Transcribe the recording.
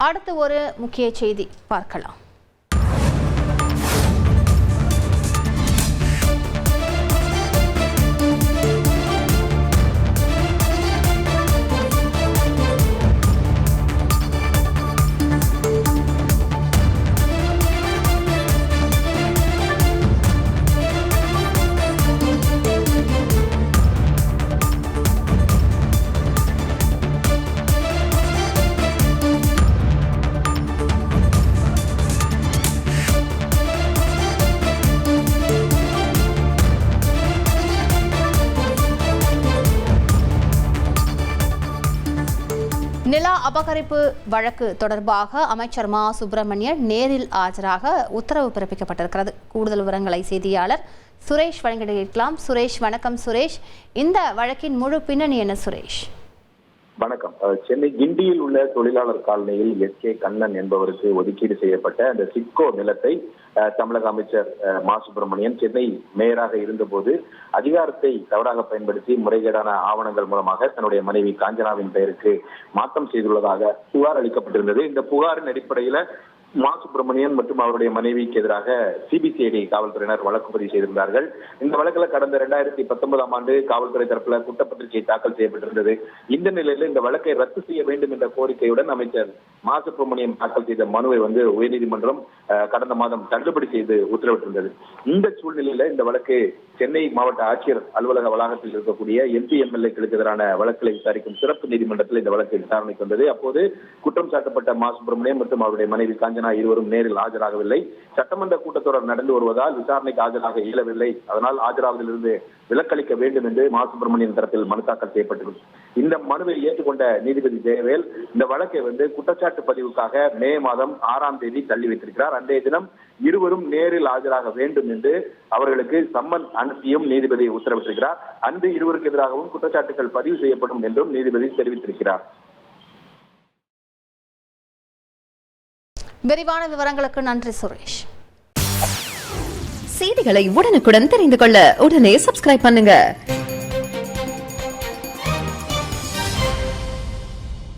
அடுத்து ஒரு முக்கிய செய்தி பார்க்கலாம். நில அபகரிப்பு வழக்கு தொடர்பாக அமைச்சர் மா சுப்பிரமணியன் நேரில் ஆஜராக உத்தரவு பிறப்பிக்கப்பட்டிருக்கிறது. கூடுதல் விவரங்களை செய்தியாளர் சுரேஷ் வழங்கிட கேட்கலாம். சுரேஷ், வணக்கம். சுரேஷ், இந்த வழக்கின் முழு பின்னணி என்ன? சுரேஷ், வணக்கம். சென்னை கிண்டியில் உள்ள தொழிலாளர் காலனியில் எஸ்.கே. கண்ணன் என்பவருக்கு ஒதுக்கீடு செய்யப்பட்ட அந்த சிட்கோ நிலத்தை தமிழக அமைச்சர் மா சுப்பிரமணியன் சென்னை மேயராக இருந்தபோது அதிகாரத்தை தவறாக பயன்படுத்தி முறைகேடான ஆவணங்கள் மூலமாக தன்னுடைய மனைவி காஞ்சனாவின் பெயருக்கு மாற்றம் செய்துள்ளதாக புகார் அளிக்கப்பட்டிருந்தது. இந்த புகாரின் அடிப்படையில மா சுப்பிரமணியன் மற்றும் அவருடைய மனைவிக்கு எதிராக சிபிசிஐடி காவல்துறையினர் வழக்கு பதிவு செய்திருந்தார்கள். இந்த வழக்கில் கடந்த 2019 ஆண்டு காவல்துறை தரப்புல குற்றப்பத்திரிகை தாக்கல் செய்யப்பட்டிருந்தது. இந்த நிலையில் இந்த வழக்கை ரத்து செய்ய வேண்டும் என்ற கோரிக்கையுடன் அமைச்சர் மா சுப்பிரமணியன் தாக்கல் செய்த மனுவை உயர்நீதிமன்றம் கடந்த மாதம் தள்ளுபடி செய்து உத்தரவிட்டிருந்தது. இந்த சூழ்நிலையில இந்த வழக்கு சென்னை மாவட்ட ஆட்சியர் அலுவலக வளாகத்தில் இருக்கக்கூடிய எம்பி எம்எல்ஏக்களுக்கு எதிரான வழக்குகளை விசாரிக்கும் சிறப்பு நீதிமன்றத்தில் இந்த வழக்கு விசாரணைக்கு வந்தது. அப்போது குற்றம் சாட்டப்பட்ட மா சுப்பிரமணியன் மற்றும் அவருடைய மனைவி காஞ்சனா இருவரும் நேரில் ஆஜராகவில்லை. சட்டமன்ற கூட்டத்தொடர் நடந்து வருவதால் விசாரணைக்கு ஆஜராக இயலவில்லை. அதனால் ஆஜராவதிலிருந்து விலக்களிக்க வேண்டும் என்று மா சுப்பிரமணியன் தரப்பில் மனு தாக்கல் செய்யப்பட்டது. இந்த மனுவை ஏற்றுக்கொண்ட நீதிபதி ஜெயவேல் இந்த வழக்கை குற்றச்சாட்டு பதிவுக்காக மே மாதம் 6ஆம் தேதி தள்ளி வைத்திருக்கிறார். அன்றைய தினம் இருவரும் நேரில் ஆஜராக வேண்டும் என்று அவர்களுக்கு சம்மன் அனுப்பியும் நீதிபதி உத்தரவிட்டிருக்கிறார். அன்று இருவருக்கு எதிராகவும் குற்றச்சாட்டுகள் பதிவு செய்யப்படும் என்றும் நீதிபதி தெரிவித்திருக்கிறார். விரிவான விவரங்களுக்கு நன்றி சுரேஷ். செய்திகளை உடனுக்குடன் தெரிந்து கொள்ள உடனே சப்ஸ்கிரைப் பண்ணுங்க.